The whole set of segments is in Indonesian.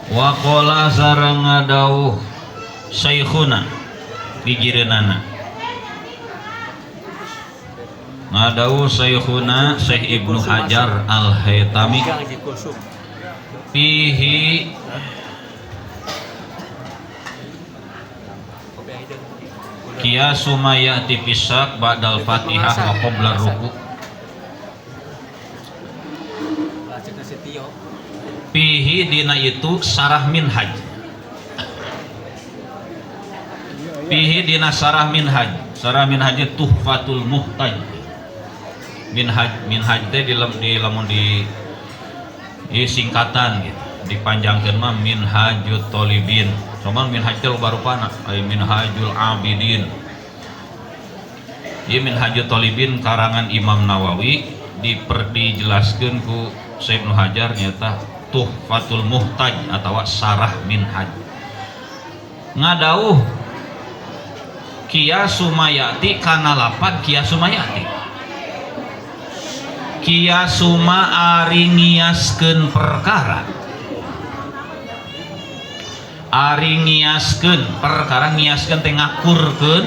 Wa qala sareng ngadauh Syekhuna digireunana ngadauh Syekhuna Syekh Ibnu Hajar Al-Haytami fihi qiyasu ma ya'ti fisak ba'dal Fatihah wa qabla ruku' fihi dina itu sarah minhaj fihi dina sarah minhaj tuhfatul muhtaj minhaj teh di lamun di singkatan gitu dipanjangkeun mah minhajut tolibin cuman minhaj teh loba rupana aya minhajul abidin ieu minhajut tolibin karangan Imam Nawawi dijelaskeun ku Syekh Ibnu Hajar nyata tuhfatul muhtaj atau sarah minhaj ngadauh qiyasu mayati kana lapan qiyasu mayati qiyasu ma ari ngiaskeun perkara ngiaskeun teh ngakurkeun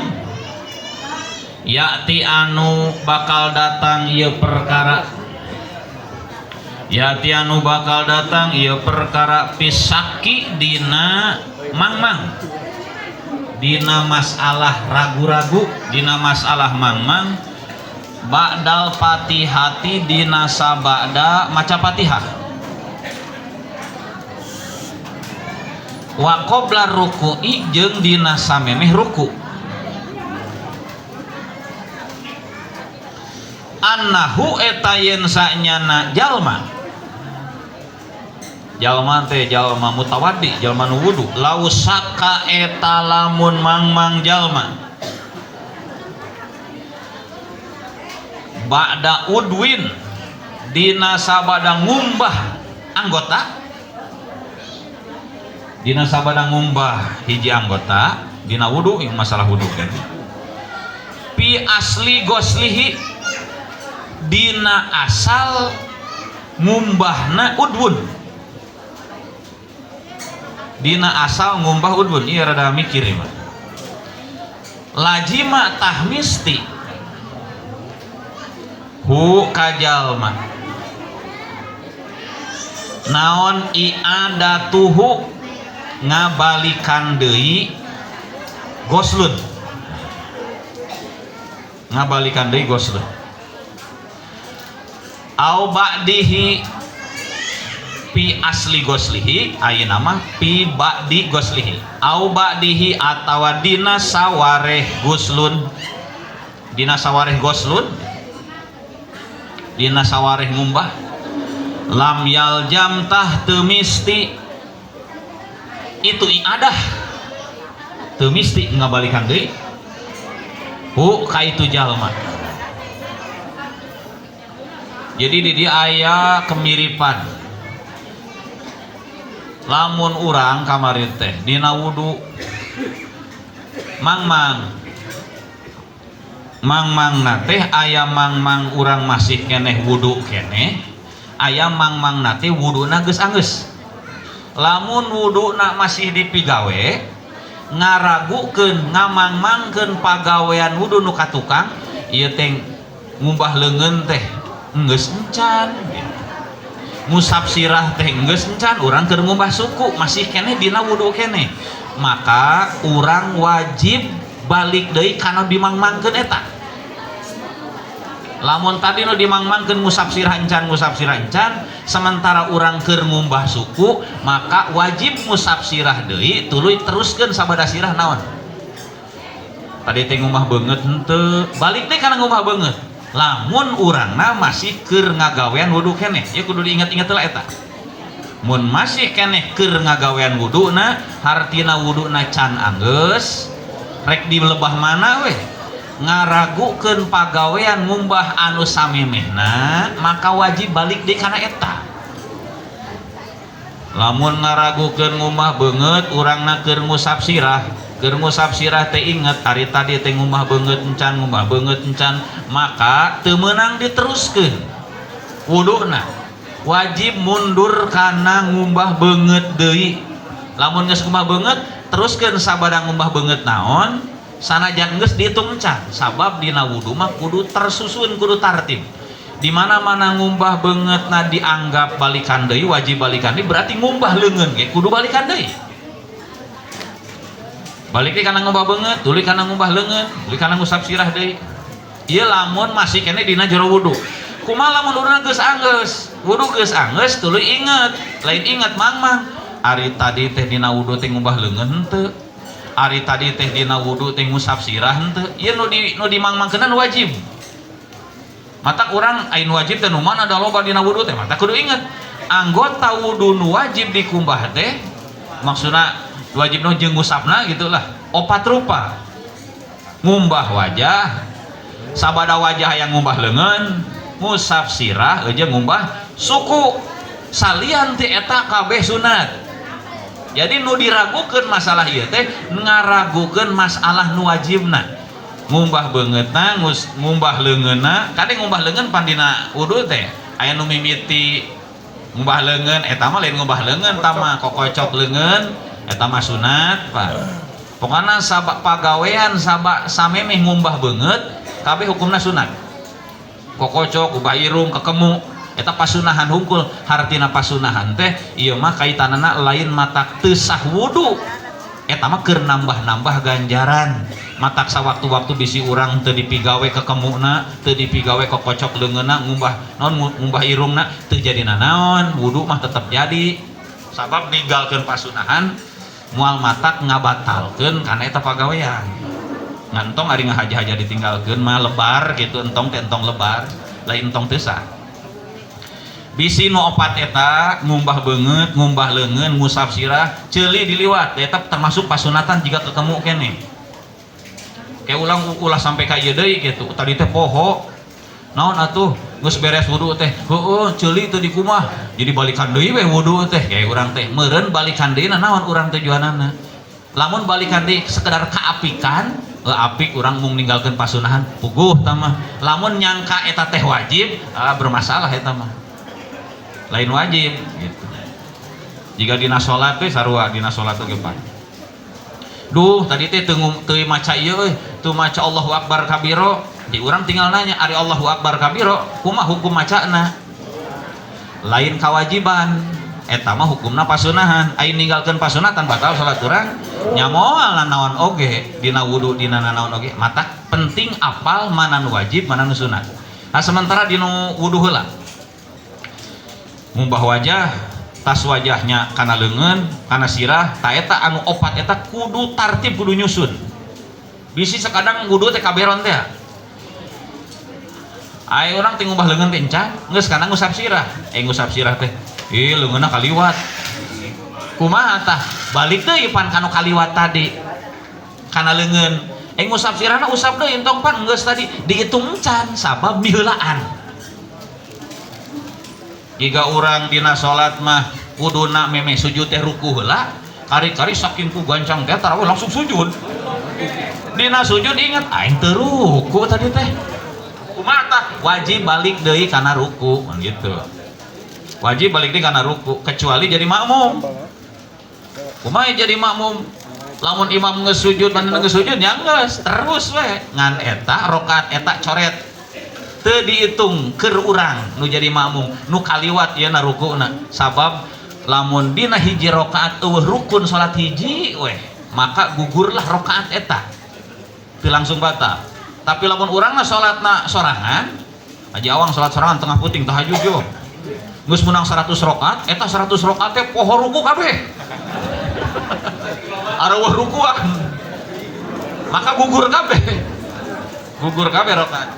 yati anu bakal datang ieu perkara yati anu bakal datang ieu perkara pisaki dina mangmang dina masalah ragu-ragu dina masalah mangmang ba'dal fatihati dina sabada maca Fatihah wa qabla ruku'i jeung dina samemeh ruku' annahu eta yen sanyana jalma teh jalma mutawaddi jalma nu wudu lausaka eta lamun mangmang jalma ba'da udwin dina sabada ngumbah anggota dina sabada ngumbah hiji anggota dina wudu yang masalah wudu kan pi asli goslihi dina asal ngumbahna udwun dina asal ngumbah udwun iya rada mikir ya lajima tahmisti hu kajalma naon i'adatuhu ngabalikan deui goslun au ba'dihi pi asli goslihi ayeuna mah pi ba'di goslihi au ba'dihi atawa dina sawareh goslun dina sawareh ngumbah lam yaljam tah teu misti itu iadah teu misti ngabalikan deui hu ka itu jalma. Jadi di dia aya kemiripan lamun urang kamari teh dina wudu mangmang na teh aya mangmang urang masih keneh wudu keneh aya mangmang na teh wuduna geus anggeus lamun wuduna masih dipigawe ngaragukeun ngamangmangkeun pagawean wudu nu ka tukang ieu teh ngumbah leungeun teh geus encan musab sirah teh geus encan urang keur ngumbah suku masih keneh dina wudu keneh maka urang wajib balik deui kana dimangmangkeun eta lamun tadi nu dimangmangkeun musab sirah encan sementara urang keur ngumbah suku maka wajib musab sirah deui tuluy teruskeun sabada sirah naon tadi teh ngumbah beungeut henteu balik deui kana ngumbah beungeut lamun urangna masih keur ngagawean wudu keneh ya kudu diingat-ingat heula eta mun masih keneh keur ngagawean wuduna hartina wuduna can anggeus rek di lebah mana weh ngaragukeun pagawean ngumbah anu samemehna maka wajib balik deui kana eta lamun ngaragukeun ngumbah beungeut urangna keur ngusap sirah teh inget hari tadi teh ngumbah beungeut encan maka teu meunang diteruskeun wuduna wajib mundur kana ngumbah beungeut deui lamun geus kumaha beungeut teruskeun sabada ngumbah beungeut naon sanajan geus dihitung can sabab dina wudu mah kudu tersusun kudu tartib di mana-mana ngumbah beungeutna dianggap balikan deui wajib balikan deui berarti ngumbah leungeun ge kudu balikan deui balik deui kana ngumbah beungeut tuluy kana ngumbah leungeun tuluy kana ngusap sirah deui ieu lamun masih kene dina jero wudu kumaha lamun urang geus anggeus wudu geus anggeus tuluy inget lain inget mang ari tadi teh dina wudu teh ngumbah leungeun henteu ari tadi teh dina wudu teh ngusap sirah henteu ieu nu di mangmangkeunna wajib mata urang ain wajib teh nu mana da loba dina wudu teh mata kudu inget anggota wudu nu wajib dikumbah teh maksudna wajib nu jeung ngusapna gitulah opat rupa ngumbah wajah sabada wajah yang ngumbah leungeun ngusap sirah jeung ngumbah suku salian ti eta kabeh sunat jadi nu diragukeun masalah ieu teh ngaragukeun masalah nu wajibna ngumbah beungeutna ngumbah leungeunna kade ngumbah leungeun pan dina wudu teh aya nu mimiti ngumbah leungeun eta mah lain ngumbah leungeun tah mah kokocok leungeun eta mah sunat Pak pokona sabak pagawean sabak samemeh ngumbah beungeut kabeh hukumna sunat kokocok ubah irung kekemu eta pasunahan hungkul hartina pasunahan teh ieu mah kaitanana lain matak teu sah wudu eta mah keur nambah-nambah ganjaran matak sawaktu-waktu bisi urang teu dipigawe kekemuna teu dipigawe kokocok leungeunna ngumbah irungna teu jadina naon wudu mah tetep jadi sabab ninggalkeun pasunahan moal matak ngabatalkeun kana eta pagawean ngantong ari ngahaja-haja ditinggalkeun mah lebar gitu entong teh entong lebar lain entong teu sah bisi nu opat eta ngumbah beungeut ngumbah leungeun ngusap sirah ceuli diliwat eta termasuk pasunatan jika ketemu kene kayak ulah sampai ka ieu deui kitu tadi teh poho naon atuh geus beres wudu teh heueuh ceuli teu dikumah jadi balikan deui we wudu teh kayak urang teh meureun balikan deui naon urang tujuanana lamun balikan deui sekedar kaapikan apik urang mung ninggalkeun pasunahan puguh tah mah lamun nyangka eta teh wajib bermasalah eta mah lain wajib gitu jika dina sholat teh sarua dina sholat teh gepan duh tadi teh teu maca ieu euy teu maca Allahu Akbar kabiro di urang tinggal nanya ari Allahu Akbar kabiro kumaha hukum macana lain kawajiban eta mah hukumna pasunahan aing ninggalkeun pasunatan batal salat urang nya moal naon oge dina wudu dina naon oge mata penting apal mana nu wajib mana nu sunat nah sementara dina wudu heula ngumbah wajah tas wajahnya kana leungeun kana sirah ta eta anu opat eta kudu tartib kudu nyusun bisi sakadang wudu teh kaberon teh aya urang teh ngumbah leungeun teh encan geus kana ngusap sirah ngusap sirah teh leungeunna kaliwat kumaha tah balik deui pan kanu kaliwat tadi kana leungeun ngusap sirahna usap deui entong pan geus tadi dihitung encan sabab miheulaan jika orang dina sholat mah kuduna memeh sujud teh ruku heula kari-kari saking ku gancang teh tarawih langsung sujud dina sujud inget aing teu ruku tadi teh kumaha tah wajib balik deui kana ruku gitu wajib balik deui kana ruku kecuali jadi makmum kumaha jadi makmum lamun imam geus sujud manehna geus sujud nya geus terus we ngan eta rakaat eta coret teu dihitung keur urang nu jadi makmum nu kaliwat ieu na rukuna sabab lamun dina hiji rakaat eueuh rukun salat hiji weh maka gugurlah rakaat eta teu langsung batal tapi lamun urangna salatna sorangan aja awang salat sorangan tengah puting tahajud yo geus menang 100 rakaat eta 100 rakaat teh poho ruku kabeh arawah rukuan maka gugur kabeh rakaat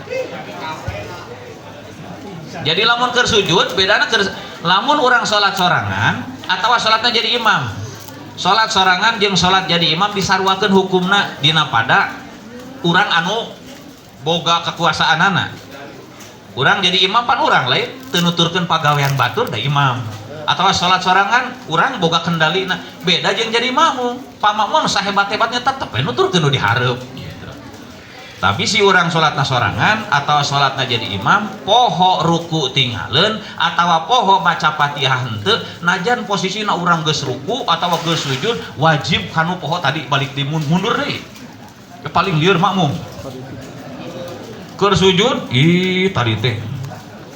jadi lamun keur sujud bedana keur lamun urang salat sorangan atawa salatna jadi imam salat sorangan jeung salat jadi imam disarwakeun hukumna dina pada urang anu boga kekuasaanana urang jadi imam pan urang lain teu nuturkeun pagawean batur da imam atawa salat sorangan urang boga kendalina beda jeung jadi makmum pamakmum sahebat-hebatnya tetep we nuturkeun nu dihareup gitu. Tapi si orang sholatna sorangan atau sholatna jadi imam poho ruku tinggalin atau poho maca Fatihah henteu najan posisina orang geus ruku atau geus sujud wajib kanu poho tadi balik di mundur deui. Ya paling lieur makmum. Keur sujud ih tadi teh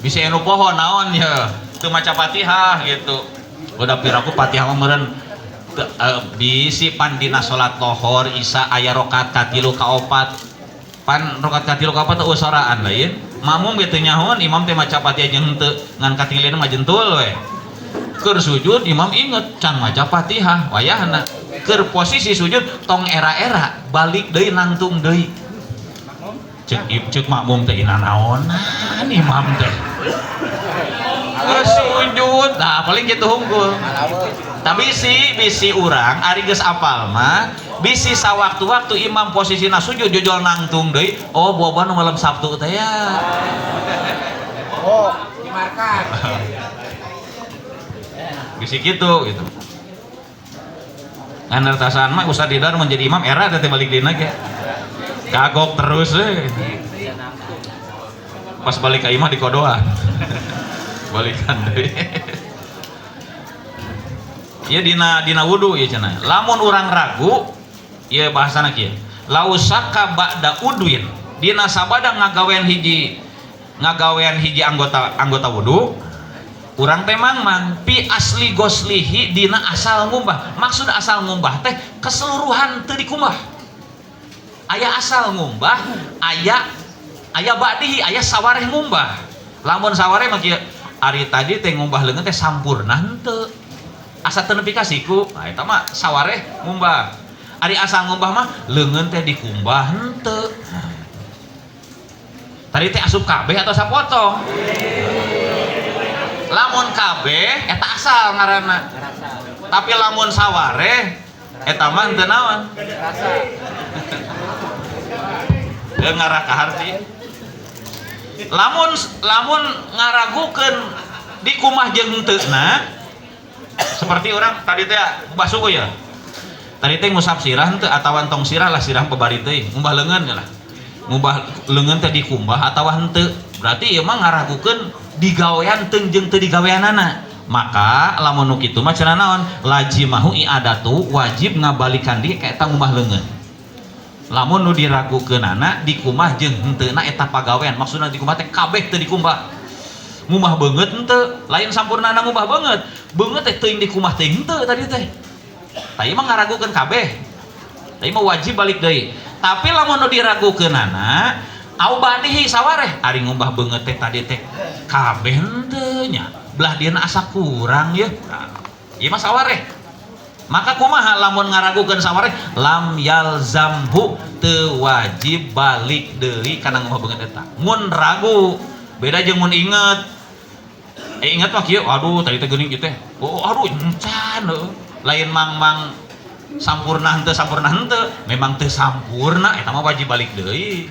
bisa anu poho naon ya teu maca Fatihah gitu. Udah piraku Fatihah meureun bisi pan dina salat lohor isya aya rakaat katilu kaopat pan rakaat katilu kaopat teu soraan lain makmum gitu nyahoan imam teh maca Fatihah jeung henteu ngan katinggaleuna mah jentul we keur sujud imam inget can maca Fatihah wayahna keur posisi sujud tong era-era balik deui nangtung deui cek makmum teh ina naonan imam teh sujud nah paling gitu hungkul tapi bisi urang ari geus apal mah bisi sawaktu-waktu imam posisina sujud jojol nangtung deui oh boban malam Sabtu teh ya oh dimarkan bisi gitu nganartasan mah Ustaz Didar menjadi imam era teh balik dina ge kagok terus pas balik ka imam di kodoan balikan deui ya dina wudu ya cenah lamun urang ragu ya bahasana kieu lausaka ba'da udwin dina sabada ngagawean hiji anggota wudu urang teh mangmang pi asli goslihi dina asal ngumbah maksud asal ngumbah teh keseluruhan teu dikumbah aya asal ngumbah aya ba'dihi aya sawareh ngumbah lamun sawareh mah kieu ari tadi teh ngumbah leungeun teh sampurna henteu asa teu nepi ka siku eta mah sawareh ngumbah ari asal ngumbah mah leungeun teh dikumbah henteu tadi teh asup kabeh atau sapotong lamun kabeh eta asal ngaranna tapi lamun sawareh eta mah henteu naon teu ngarah ka harti lamun ngaragukeun dikumah jeung henteuna seperti orang tadi teh basuku ya tadi teh ngusap sirah henteu atawa tong sirah lah sirah pebari teh ngumbah leungeun lah ngumbah leungeun teh dikumbah atawa henteu berarti ieu mah ngaragukeun digawean teu jeung teu digaweanana maka lamun nu kitu mah cenah naon lajimahu i'adatu wajib ngabalikan deui ka eta ngumbah leungeun lamun nu diragukeunana dikumah jeung henteuna eta pagawean maksudna dikumah teh kabeh teu dikumbah ngumah beungeut henteu lain sampurnana ngumah beungeut teh teuing dikumah teh henteu tadi teh tadi mah ngaragukeun kabeh tadi mah wajib balik deui tapi lamun nu diragukeunana au badihi sawareh ari ngumah beungeut teh tadi teh kabeh henteu nya belah dieuna asa kurang ya nah, ieu mah sawareh maka kumaha lamun ngaragukeun sawareh lam yalzamhu teu wajib balik deui kana ngumah beungeut eta mun ragu beda jeung mun inget inget mah kieu aduh tadi teh geuning kieu teh oh aduh encan lain mang sampurna henteu memang teu sampurna eta mah wajib balik deui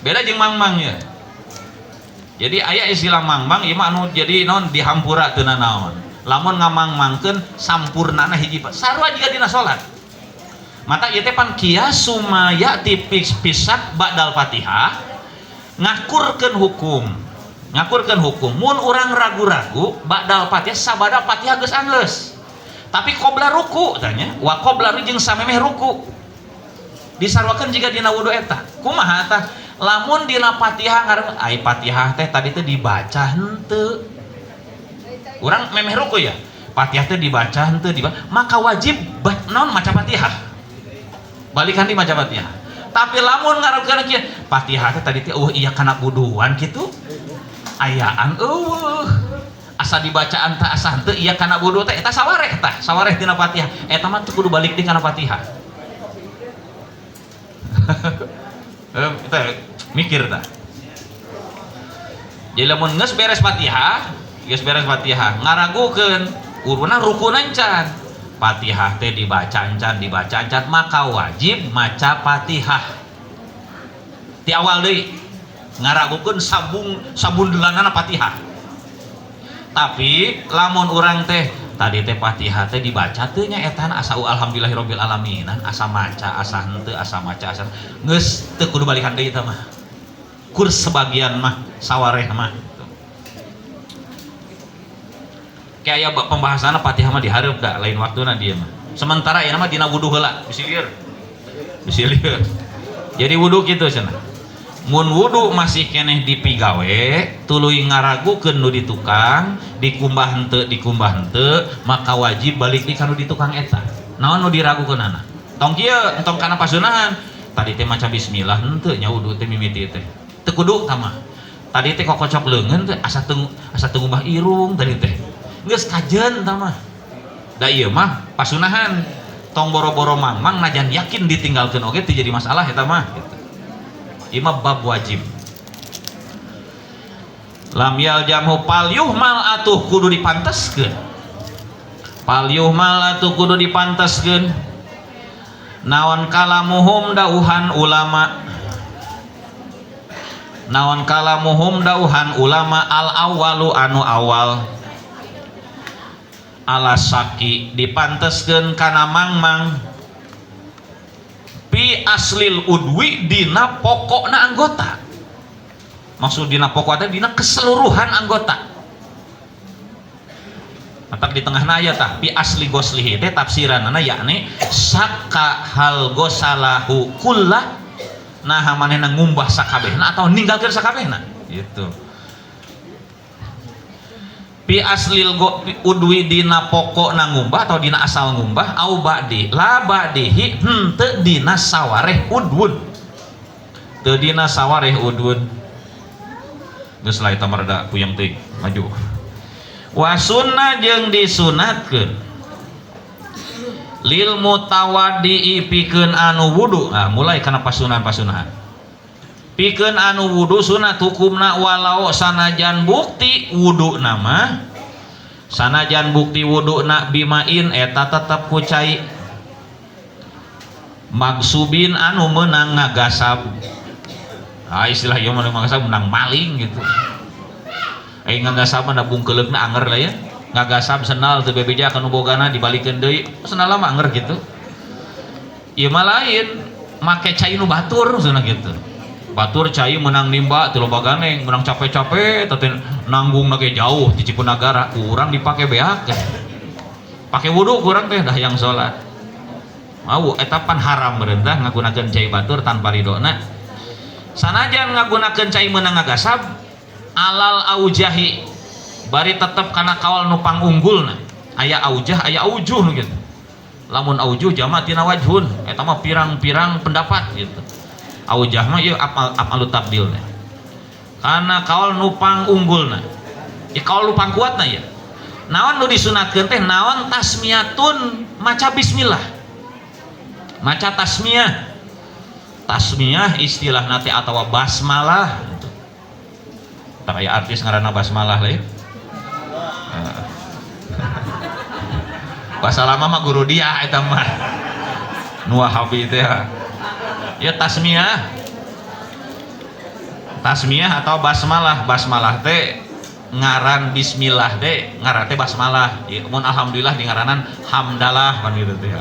beda jeung mang ya jadi aya istilah mang ieu mah anu jadi naon dihampura teu naon lamun ngamang-mangkeun sampurnana hiji sarua jiga dina salat mata ieu teh pan kiasu mayati pisak ba'dal Fatihah ngakurkeun hukum mun urang ragu-ragu ba'dal Fatihah sabada Fatihah geus anggeus tapi qobla ruku tanya wa qobla jeung samemeh ruku disarwakeun jiga dina wudu eta kumaha tah lamun dina Fatihah ngaran ai Fatihah teh tadi teh dibaca henteu urang memeh ruku ya Fatihah teh dibaca henteu maka wajib naon maca Fatihah balikan di maca Fatihah tapi lamun ngarukeun kieu Fatihah teh tadi teh iya kana buduan kitu ayaan asa dibacaan teh asa henteu iya kana wudu teh eta sawareh dina Fatihah eta mah kudu balik di kana Fatihah kita mikir tah jadi lamun geus beres Fatihah ngaragukeun uruna rukunan can Fatihah teh dibaca encan maka wajib maca Fatihah ti awal deui ngaragukeun sabun delanana Fatihah tapi lamun urang teh tadi teh Fatihah teh dibaca teh nya etan asa alhamdulillahirabbil alamin asa maca asa henteu asa maca asa geus teu kudu balikan deui tah mah kurs sebagian mah sawareh mah kayak pembahasan Fatihah mah dihareup da lain waktuna dia mah sementara ya mah dina wudu heula bisi lieur jadi wudu kitu cenah mun wudu masih keneh dipigawe tuluy ngaragukeun nu di tukang dikumbah henteu maka wajib balik di kanu di tukang eta naon nu diragukeunana tong kieu entong kana pasunahan tadi teh maca bismillah henteu nya wudu teh mimiti teh teu kudu tama tadi teh kokocok leungeun teh asa teu ngumbah irung tadi teh geus kajen tama da ieu mah pasunahan tong boro-boro mamang najan yakin ditinggalkeun oge teu jadi masalah eta mah gitu. Imam bab wajib lam yaljamhu palyuhmal atuh kudu dipanteskeun palyuhmal atuh kudu dipanteskeun naon kalamuhum dauhan ulama al awalu anu awal alasaki dipanteskeun kana mangmang pi aslil udwi dina pokokna anggota maksud dina pokokna dina keseluruhan anggota matak di tengahna aya tah pi asli goslihi teh tafsiranna yakni saka hal gosalahu kullah nah manehna ngumbah sakabehna atau ninggalkeun sakabehna gitu pi aslil udwi dina pokokna ngumbah atau dina asal ngumbah au ba'di la ba'dihi henteu dina sawareh udwun teu dina sawareh udwun geus lah eta marada puyeng teuing maju wa sunnah jeung disunatkeun lil mutawaddi pikeun anu wudu mulai kana pasunahan pikeun anu wudu sunat hukumna walau sanajan bukti wudu nama sanajan bukti wudu na bimain eta tetep ku cai magsubin anu menang ngagasab istilah ieu mah ngagasab menang maling gitu ngagasab mah bungkeuleukna anger lah ya ngagasab senal teu bebeja kana bogana dibalikeun deui senal mah anger gitu ieu mah lain make cai nu batur cenah gitu batur cai menang nimba teu loba ganeng menang capek-capek tapi nanggung lagi jauh di Cipunagara kurang dipake beak pakai wudu kurang teh dah yang sholat mau etapan haram merentah ngagunakeun cai batur tanpa ridona sanajan ngagunakeun cai menang ngagasab alal aujahi bari tetep kana kawal nu pangunggulna aya aujah aya aujuh nu gitu lamun aujuh jama tina wajhun eta mah pirang-pirang pendapat gitu aujah mah ieu apalu tabdil teh kana kaul nupang unggulna ya kaul nupang kuatna ya naon nu disunatkeun teh naon tasmiyatun maca bismillah maca tasmiyah istilahna teh atawa basmalah tah aya artis ngaranna basmalah lain bahasa lama mah guru dia eta mah nu wahabi teh ya tasmiyah atau basmalah teh ngaran bismillah teh ngaran teh basmalah ya, mun alhamdulillah di ngaranan hamdalah kan gitu teh ya.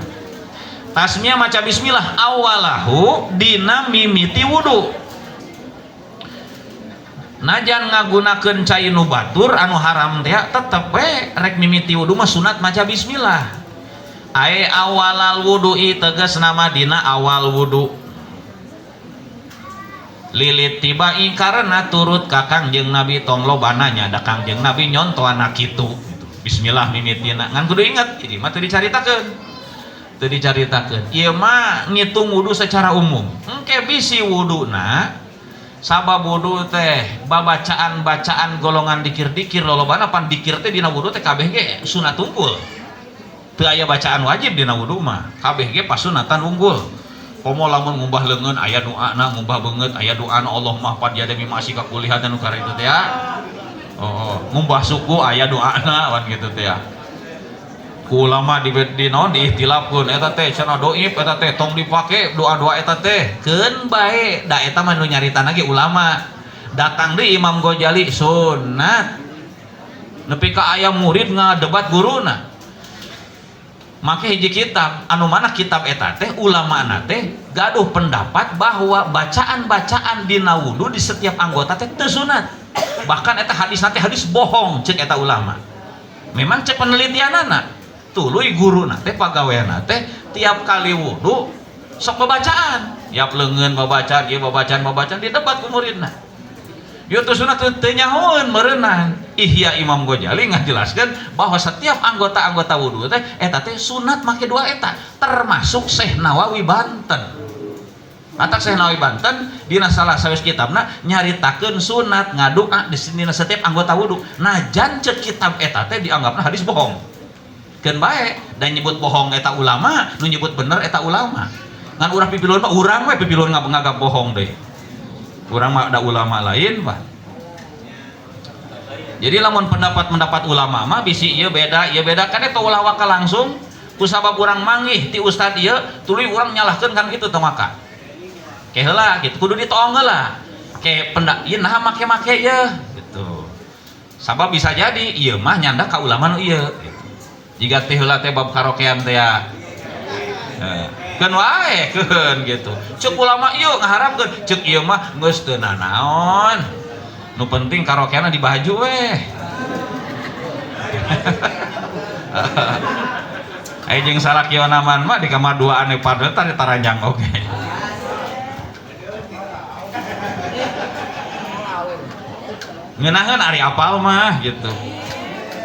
Tasmiyah maca bismillah awalahu dina mimiti wudu najan ngagunakeun cai nu batur anu haram teh tetep we rek mimiti wudu mah sunat maca bismillah ae awalal wudu'i tegas nama dina awal wudu lilit tibai karena turut kakang jeung Nabi tong lobananya da Kangjeng Nabi nyontoana kitu bismillah mimitina ngan kudu inget jadi mah teu dicaritakeun ieu mah ngitung wudu secara umum engke bisi wuduna sabab wudu teh babacaan-bacaan golongan dikir-dikir lolobana pan dikir teh dina wudu teh kabeh ge sunat unggul teu aya bacaan wajib dina wudu mah kabeh ge pasunatan unggul komo lamun ngumbah leungeun aya doana ngumbah beungeut aya doana Allahumma fad yadami masih kakulihatan nu kara itu teh ya ngumbah suku aya doana wan gitu teh ya ku ulama di naon diihtilafkeun eta teh cenah doib eta teh tong dipake doa-doa eta teh keun bae da eta mah nu nyaritana ge ulama datang deui Imam Ghazali sunat nepi ka aya murid ngadebat guruna Make hiji kitab anu mana kitab eta teh ulama teh gaduh pendapat bahwa bacaan-bacaan dina wudu di setiap anggota teh teu sunat. Bahkan eta hadis teh hadis bohong cek eta ulama. Memang cek penelitianana tuluy guruna teh pagaweana teh tiap kali wudu sok babacaan. Yap leungeun babacaan, ieu babacaan didebat ku muridna. Ieu teh sunat teu nyahoeun meureunnan. Ihya Imam Ghazali ngajelaskeun bahwa setiap anggota-anggota wudu teh eta teh sunat make dua eta, termasuk Syekh Nawawi Banten. Atak Syekh Nawawi Banten dina salah sawis kitabna nyaritakeun sunat ngadua di dina setiap anggota wudu. Najan cek kitab eta teh dianggapna hadis bohong. Keun bae dan nyebut bohong eta ulama, nu nyebut bener eta ulama. Ngan urang pipilun mah urang we pipilun ngagap bohong deui. Urang mah ada ulama lain bah. Jadi lamun pendapat ulama mah bisi ieu beda kan eta ulah waka langsung kusabab urang manggih ti ustad ieu tuluy urang nyalahkeun kan kitu teh maka. Ke heula gitu kudu ditoong heula. Ke pendak ieu naha make-make ieu gitu. Sabab bisa jadi ieu mah nyandak ka ulama nu ieu gitu. Jiga teh heula teh bab karaokean teh ya. Keun wae keun gitu. Cuk ulama ieu ngaharapkeun ceuk ieu mah geus teu nanaon. Nu penting karaokeana di baju weh. Ai jeung sarakieuna mah di kamar duaan padahal tadi taranjang oge. Ngeunaheun ari apal mah gitu.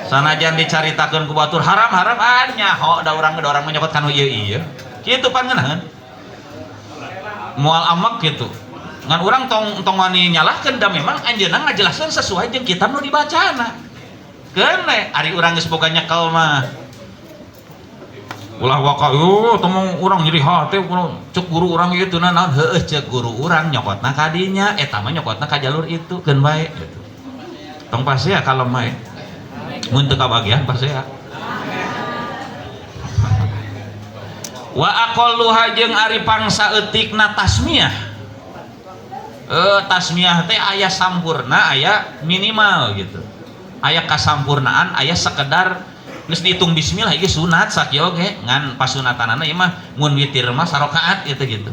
Sanajan dicaritakeun ku batur haram-haram nyaho da urang menyebut kanu ieu. Kitu pan ngeunaheun. Moal amak gitu. Ngan urang tong wani nyalahkeun da memang anjeunna ngajelaskeun sesuai jeung kitab nu dibacana. Keun we ari urang geus boga nyekel mah. Ulah waka temong urang nyeri hate cek guru urang ieu teu naon heueuh cek guru urang nyokotna ka dinya eta mah nyokotna ka jalur itu keun bae gitu. Tong pasea kalem bae. Mun teu kabagian pasea. Wa aqalluha jeung ari pangsa eutikna tasmiyah. Tasmiyah teh aya sampurna aya minimal gitu. Aya kasampurnaan aya sekedar geus dihitung bismillah ieu sunat sakieu ge ngan pasunatanana ieu mah mun witir mah sarakaat gitu.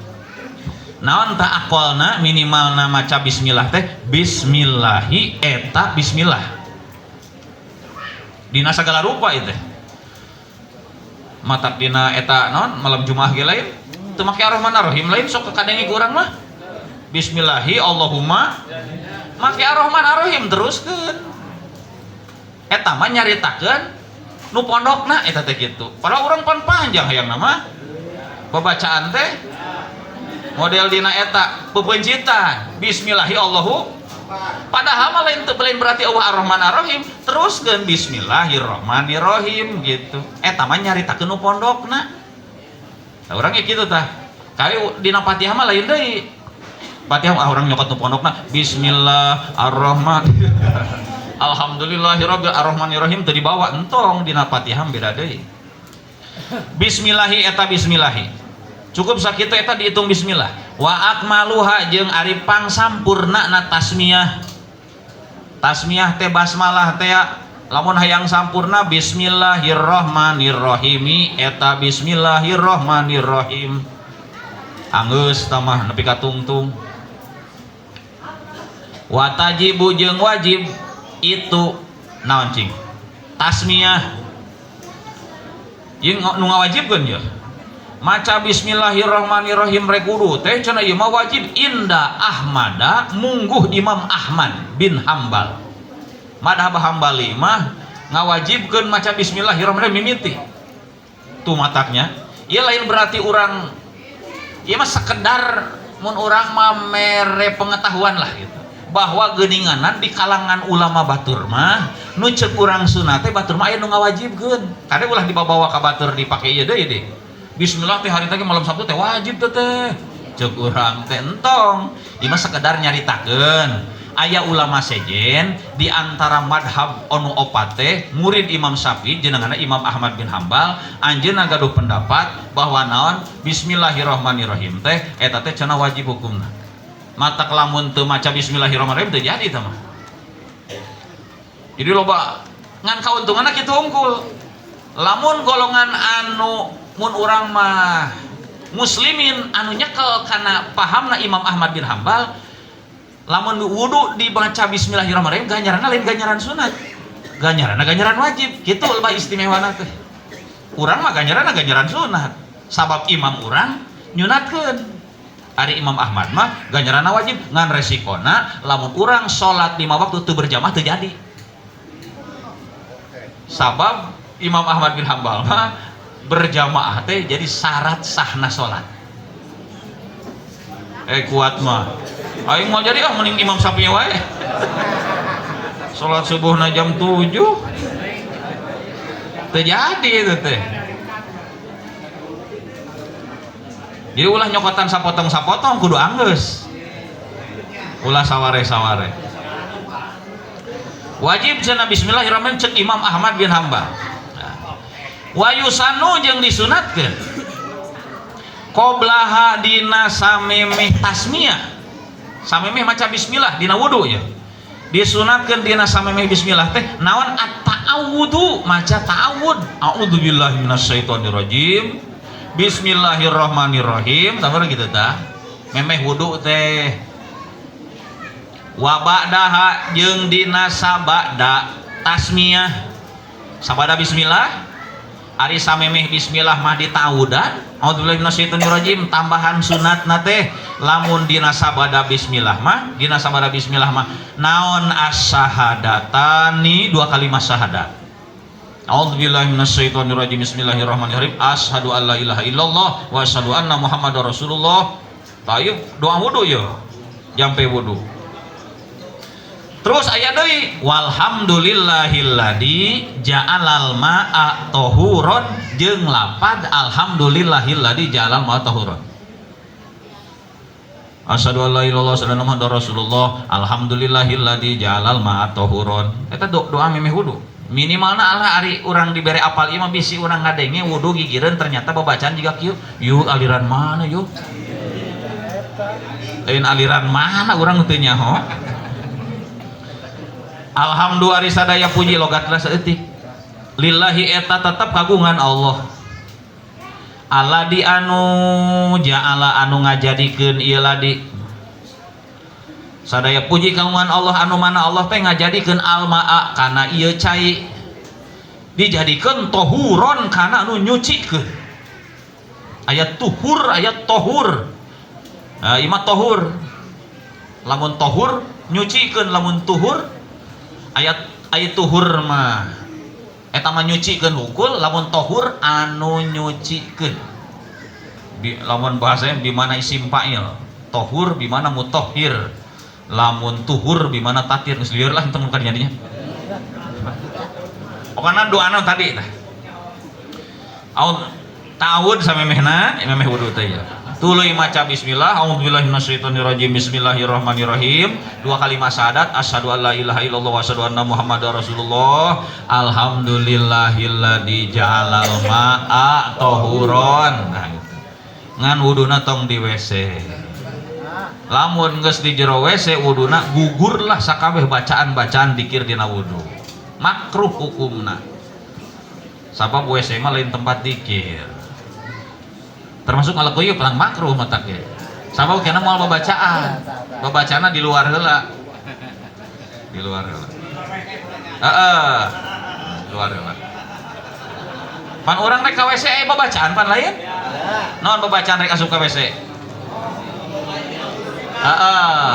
Naon tah aqalna minimalna maca bismillah teh bismillahi eta bismillah. Dina sagala rupa ieu teh. Matak dina eta naon malam Jumaah ge lain teu make Ar-Rahman-Ar-Rahim lain sok kadengi ku urang mah bismillahi Allahumma make Ar-Rahman-Ar-Rahim teruskeun eta mah nyaritakeun nu pondokna eta teh kitu padahal urang pan panjang hayang nama babacaan teh model dina eta peupencitan bismillahi Allahu padahal mah lain berarti Allah Ar-Rahman-Ar-Rahim teruskeun bismillahirrahmanirrahim gitu eta mah nyaritakeun nu pondokna tah urang ge kitu tah kali dina Fatihah mah lain deui Fatihah orang nyokot nu pondokna bismillahirrahmanirrahim alhamdulillahirabbil arrahmanirrahim teu dibawa entong dina Fatihah beda deui bismillahi eta bismillahi cukup sakitu eta dihitung bismillah wa akmaluha jeung ari pangsampurnana tasmiyah teh basmalah teh lamun hayang sampurna bismillahirrahmanirrahim eta bismillahirrahmanirrahim anggeus tamah nepi ka tungtung watajibu jeung wajib itu naon cing tasmiyah ieu nu ngawajibkeun ya maca bismillahirrahmanirrahim rek wudu teh cenah ieu mah wajib inda Ahmada mungguh Imam Ahmad bin Hambal madhab Hambali mah ngawajibkeun maca bismillahirrahmanirrahim mimiti tuh mataknya ieu lain berarti urang ieu mah sekedar mun urang mah mere pengetahuan lah gitu bahwa geuninganan di kalangan ulama batur mah nu ceuk urang sunat teh batur mah aya nu ngawajibkeun kade ulah dibawa ka batur dipake ieu deui bismillah teh hari teh malam Sabtu teh wajib teh ceuk urang teh entong ieu mah sekedar nyaritakeun aya ulama sejen di antara madhab anu opat teh murid Imam Syafi'i jenenganna Imam Ahmad bin Hambal anjeunna gaduh pendapat bahwa naon bismillahirrahmanirrahim teh eta teh cenah wajib hukumna mata lamun teu maca bismillahirrahmanirrahim teu jadi tah mah jadi loba ngan kauntunganna kitu unggul lamun golongan anu mun urang mah muslimin anu nyekel karena pahamna Imam Ahmad bin Hambal, lamun wudu dibaca bismillahirrahmanirrahim ganjaranna lain ganjaran sunat, ganjaran wajib gitu lebih istimewana teh. Urang mah ganjaran sunat sabab imam urang nyunatkeun. Ari Imam Ahmad mah ganjaranna wajib ngan resikona lamun urang salat 5 waktu teu berjamaah teu jadi. Sabab Imam Ahmad bin Hambal mah berjamaah teh jadi syarat sahna salat. Kuat mah aing mau jadi mending Imam Syafi'i wae. Salat subuhna jam 7 teu jadi itu teh. Jadi ulah nyokotan sapotong-sapotong kudu anggeus. Ulah saware-saware. Wajib cenah bismillahirrahmanirrahim cek Imam Ahmad bin Hambal. Wa yusanu jeung disunatkeun qoblaha dina samemeh tasmiyah. Samemeh maca bismillah dina wudu nya. Disunatkeun dina samemeh bismillah teh naon at-ta'awudu, maca ta'awud. A'udzubillahi minasyaitonir rajim. Bismillahirrahmanirrahim. Sabar gitu tah. Memeh wudu teh. Wa ba'daha jeung dina sabada tasmiyah. Sabada bismillah ari samemeh bismillah mah ditawudan. A'udzubillahi minasyaitonirrajim tambahan sunatna teh lamun dina sabada bismillah mah naon as-syahadatani 2 kalimat syahadat. A'udzubillahi minasyaitonirrajim bismillahirrahmanirrahim asyhadu alla ilaha illallah wa asyhadu anna muhammadar rasulullah. Tayyib doa wudu ya jampe wudu. Terus aya deui walhamdulillahilladzi ja'alal ma'a tahuron jeung lapad alhamdulillahilladzi ja'alal ma'a tahuron. Asyhadu alla ilaha illallah muhammadar rasulullah alhamdulillahilladzi ja'alal ma'a tahuron. Eta doa memeh wudu. Minimalna Allah ari urang dibere apal ieu mah bisi urang ngadenge wudu gigireun ternyata babacaan jiga kieu. Yuk aliran mana yuk? Lain aliran mana urang teu nyaho. Alhamdulillah ari sadaya puji logatna saeutik. Lillahi eta tetep kagungan Allah. Aladi anu ja'ala anu ngajadikeun ieu ladi. Sadaya puji kagungan Allah anu mana Allah teh ngajadikeun almaa kana ieu cai. Dijadikeun tohuron kana anu nyucikeun. Ayat tuhur, ayat tohur. Ima tohur. Lamun tohur nyucikeun, lamun tuhur ayat tuhur mah eta mah nyucikeun hukul, lamun tohur anu nyucikeun. Lamun bahasanya bimana isim fa'il, tohur bimana mutahhir, lamun tuhur bimana tathir. Geus lieur lah teu kan jadinya. Pokona doana tadi tah. Ta'awud samemehna memeh wudu teh ya. Tuluy maca bismillah, a'udzubillahi minasyaitonirrajim, bismillahirrahmanirrahim, 2 kalimat syahadat, asyhadu alla ilaha illallah wa asyhadu anna muhammadar rasulullah, alhamdulillahilladzi ja'alal ma'a tahuron. Nah, gitu. Ngan wuduna tong di WC. Lamun geus di jero WC wuduna gugurlah sakabeh bacaan-bacaan dzikir dina wudu. Makruh hukumna. Sabab WC mah lain tempat dzikir. Termasuk ngalakuy paling makruh mata ge. Sabab kana moal babacaan. Babacaanna di luar heula. Di luar heula. Heeh. Luar heula. Pan urang rek ka WC aya babacaan pan lain? Naon babacaan rek asup ka WC? Heeh.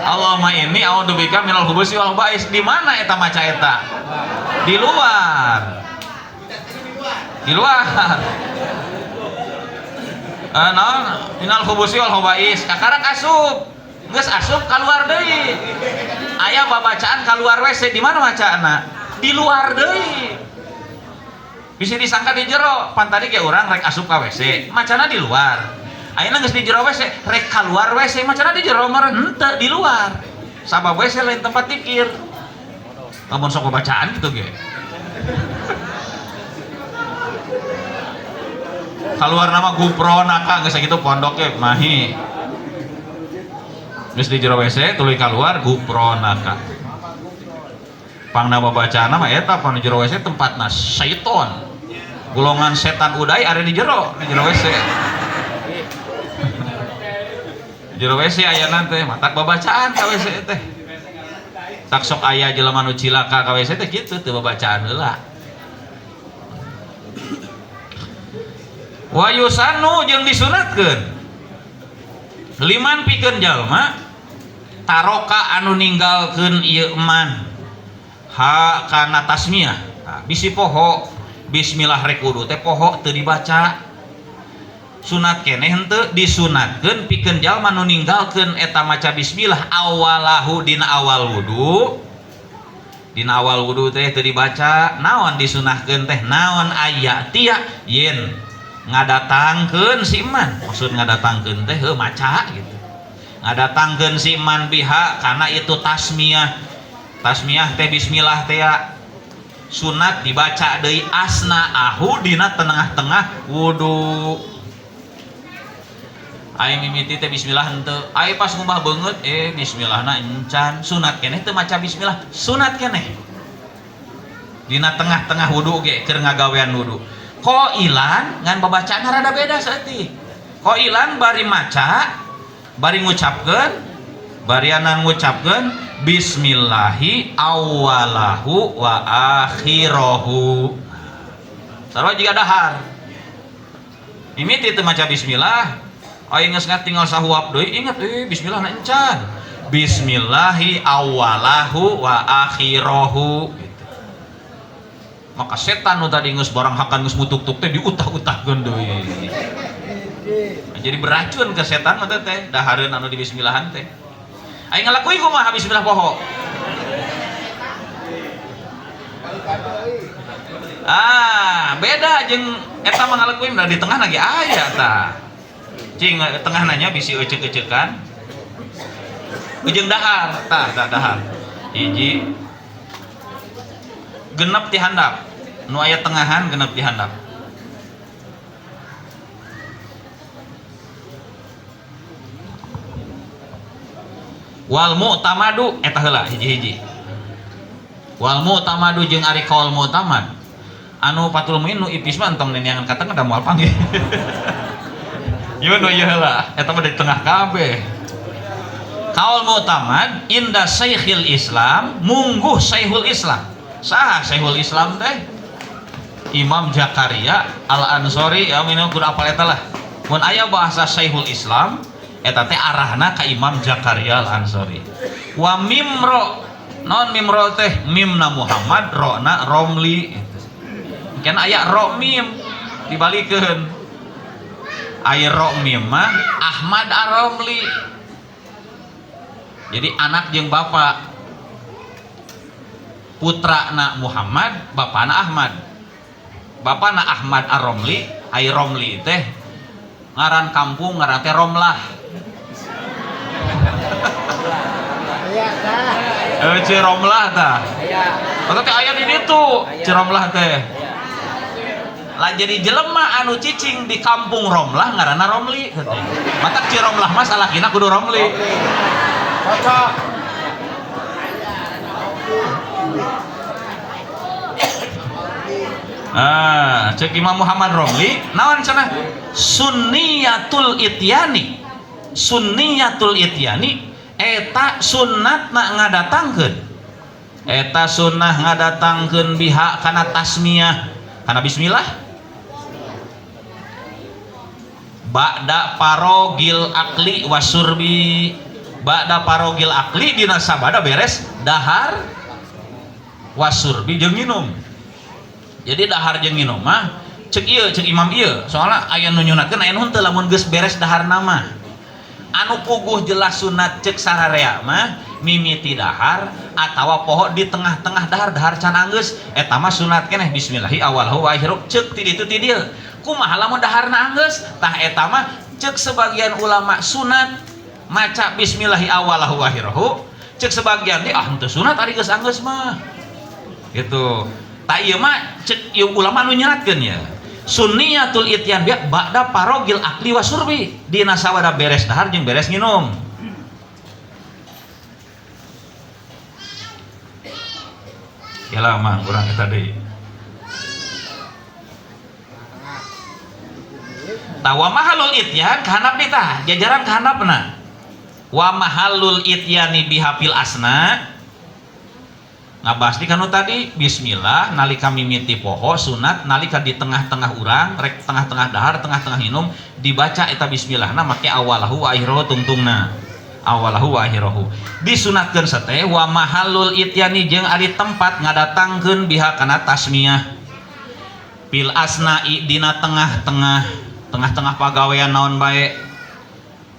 Allahumma inni a'udzubika minal khubuthi wal khaba'is. Di mana eta maca eta? Di luar. Di luar. Naon minal khubuthi wal khaba'is kakarang asup geus asup kaluar deui aya babacaan kaluar WC. Di mana macaana? Di luar deui. Bisa disangka di jero pan tadi ge urang rek asup ka WC macana di luar, ayeuna geus di jero WC rek kaluar WC macana di jero meureun henteu di luar. Sabab WC lain tempat dikir lamun sok babacaan gitu ge. Keluar nama GoPro naka geus sakitu pondoknya mahi. Geus di jero WC tuluy keluar GoPro naka. Pangna babacaana mah eta pan di jero WC tempatna syaiton. golongan setan uday ada di jero WC. Jero WC aya nanti matak babacaan ka WC teh. Tak sok aya jelema nu cilaka ka WC teh kitu teu babacaan heula. Wa yusannu jeung disunatkeun. Liman pikeun jalma taroka anu ninggalkeun ieu eman. Ha kana tasmiyah. Nah, bisi poho bismillah rek wudu teh poho teu dibaca. Sunat keneh henteu disunatkeun pikeun jalma nu ninggalkeun eta maca bismillah awalahu dina awal wudu. Dina awal wudu teh teu dibaca, naon disunahkeun teh naon aya tia yen ngadatangkeun si iman. Maksud ngadatangkeun teh heuh maca gitu. Ngadatangkeun si iman biha kana itu tasmiyah. Tasmiyah teh bismillah teh sunat dibaca deui asna ahu dina tengah-tengah wudu. Aing mimiti teh bismillah henteu, ai pas ngumbah beungeut bismillahna encan, sunat keneh teu maca bismillah, sunat keneh. Dina tengah-tengah wudu ge keur ngagawean wudu. Qailan ngan babacaan rada beda saeutik. Qailan bari maca, bari ngucapkeun, barianan ngucapkeun bismillahi awalahu wa akhirahu. Sarua jiga dahar. Mimiti teu maca bismillah, aing geus tinggal sahuap deui inget bismillah na encan. Bismillahi awalahu wa akhirahu gitu. Maka setan nu tadi geus barang hakan geus mutuk-tuk teh diutah-utahkeun deui. Nah, jadi beracun ke setan mah teh dahareun anu di bismillahan teh. Aing ngalakuin kumaha bismillah poho. Beda jeung eta mah ngalakuin da di tengah lagi aya tah. Cing tengah nanya bisi ecek-ecekan ujung dahar tah dahar hiji genep ti handap nu aya tengahan genep ti handap wal mu'tamadu eta heula hiji-hiji wal mu'tamadu jeung ari kaul mu'tamad anu patul muin nu ipis mah entong neneangan katang da moal panggih. Ieu nu ieu heula eta mah di tengah kabeh. Kaul mu'tamad inda Syekhul Islam mungguh Syekhul Islam. Saha Syekhul Islam teh? Imam Zakaria Al-Ansori ya minum kudu apal eta lah. Mun aya bahasa Syekhul Islam eta teh arahna ka Imam Zakaria Al-Ansori. Wa mimro non mimro teh mimna Muhammad rona Romli. Kan aya ro mim dibalikeun. Aya ro mim mah Ahmad Ar-Romli. Jadi anak jeung bapak. Putrana Muhammad, bapana Ahmad. Bapana Ahmad Ar-Romli, aya Romli teh ngaran kampung ngaran teh Romlah. Ciromlah tah. Eta teh aya di ditu, Ciromlah teh. Lah jadi jelema anu cicing di kampung Romlah ngaranna Romli. Matak Ciromlah mah salakina kudu Romli. Cocok. Cek Imam Muhammad Romli naon cenah? Sunniyatul ityani. Sunniyatul ityani eta sunnatna ngadatangkeun. Eta sunnah ngadatangkeun biha kana tasmiyah, kana bismillah. Ba'da parogil akli wasurbi. Ba'da parogil akli dina sabada beres dahar wasurbi jeung minum. Jadi dahar jeung minum mah cek ieu cek imam ieu soalna aya nu nyunatkeun aya nu henteu lamun geus beres dahar nama. Anu puguh jelas sunat cek sararea mah mimiti dahar atawa poho di tengah-tengah dahar can anggeus eta mah sunat keneh bismillahi awalhu wa akhiruh cek ti ditu ti dieu. Kumaha lamun daharna anggeus tah eta mah cek sebagian ulama sunat maca bismillahi awalhu wa akhiruh cek sebagian di henteu sunat ari geus anggeus mah. Gitu. Tak ieu mah cek ieu ulama nu nyeratkeun ya. Sunniyatul ityan biak ba'da parogil akli wasurbi dina sawada beres dahar jeung beres nginum. Ya lah mah urang eta deui. Tawa mahalul ityan kahanap ditah jajaran kahanapna wa mahalul ityani bihafil asna ngabahas di kanu tadi bismillah nalika mimiti poho sunat nalika di tengah-tengah urang rek tengah-tengah dahar tengah-tengah hinum dibaca eta bismillah na make awalahu wa akhirahu tungtungna awalahu wa akhirahu disunatkeun sate wa mahalul ityani jeung ari tempat ngadatangkeun biha kana tasmiyah pil asna'i dina tengah-tengah pagawean naon bae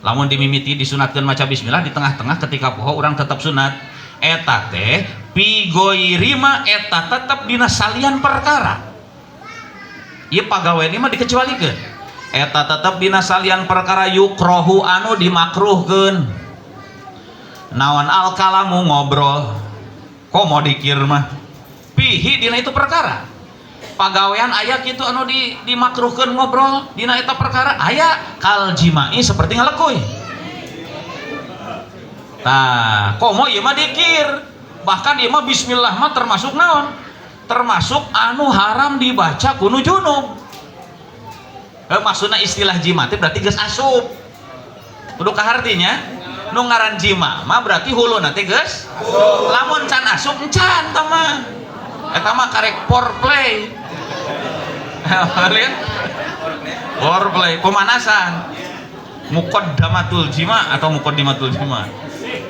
lamun dimimiti disunatkeun maca bismillah di tengah-tengah ketika poho urang tetap sunat eta teh pigoirima eta tetap dina salian perkara ieu pagawean mah dikecualikeun eta tetap dina salian perkara yukrohu anu dimakruhkeun naon al kalamu ngobrol komo dikir mah pihi dina itu perkara pagawean aya kitu anu dimakruhkeun ngobrol dina eta perkara aya kal jimai seperti ngalekuy tah komo ieu mah dikir bahkan ieu mah bismillah mah termasuk naon termasuk anu haram dibaca ku nu junub maksudna istilah jima teh berarti geus asup kudu kahartinya nu ngaran jima mah berarti huluna teh geus lamun can asup encan tah mah eta mah karek foreplay foreplay pemanasan muqaddamatul jima atau muqaddimatul jima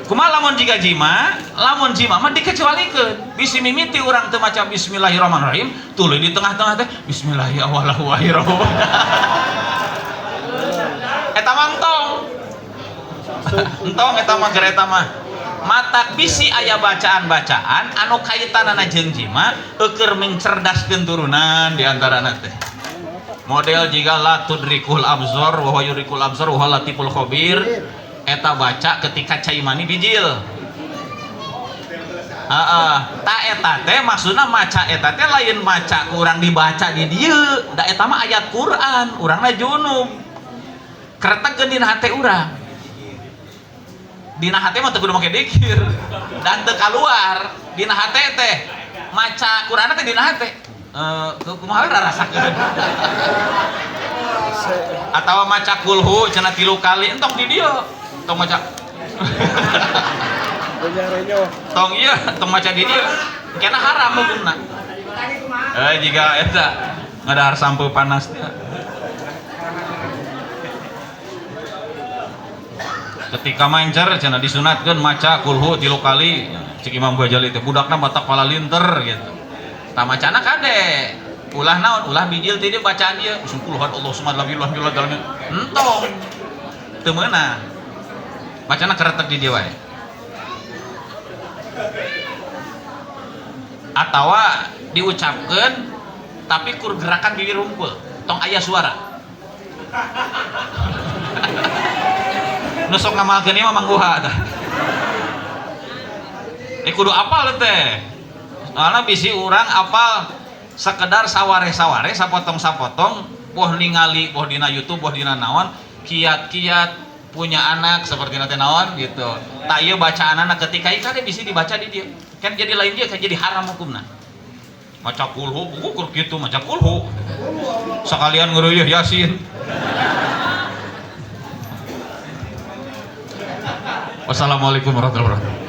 kumaha lamun jika jima mah dikecualikeun bisi mimiti urang teu maca bismillahirrahmanirrahim tuluy di tengah-tengah teh bismillahirrahmanirrahim wa akhirahu eta mah entong eta mah keur eta mah matak bisi aya bacaan-bacaan anu kaitanana jeung jima keur mencerdaskeun turunan di antarana teh model jika la tudrikul absor wa huwa yurikul absor wa huwa latiful khabir eta baca ketika cai mani bijil ta eta teh maksudna maca eta teh lain maca urang dibaca di dieu da eta mah ayat Quran urangna junub kretegkeun dina hate urang dina hate mah teu kudu make dikir dan teu kaluar dina hate teh maca Qur'ana teh dina hate kumaha we rasakeun atawa maca kulhu cenah 3 kali entok di dieu tong maca tong ieu tong maca di dieu kena haram hukumna jika eta ngadahar sampo panas teh ketika mancer cenah disunatkeun maca kulhu 3 kali cik Imam Ghazali teh budakna batak pala linter gitu tah macana kade ulah naon ulah bijil teh dia bacaan dia bismillah Allah subhanahu dalam entong teu meunang bacana keretek di dieu wae atawa diucapkeun tapi kur gerakan bibir hungkul tong aya suara nusok ngamalkeun ieu mah mangguha tah. Kudu apal teh. Soalna bisi urang apal sakedar saware-saware sapotong-sapotong poh ningali poh dina YouTube poh dina naon kiat-kiat punya anak seperti nanti naon gitu. Tah ieu bacaanana ketika ieu kade bisi dibaca di dieu. Kan jadi lain dia kan jadi haram hukumna. Maca kulhu ukur kitu maca kulhu. Sakalian ngeureuyeuh Yasin. Wassalamualaikum warahmatullahi wabarakatuh.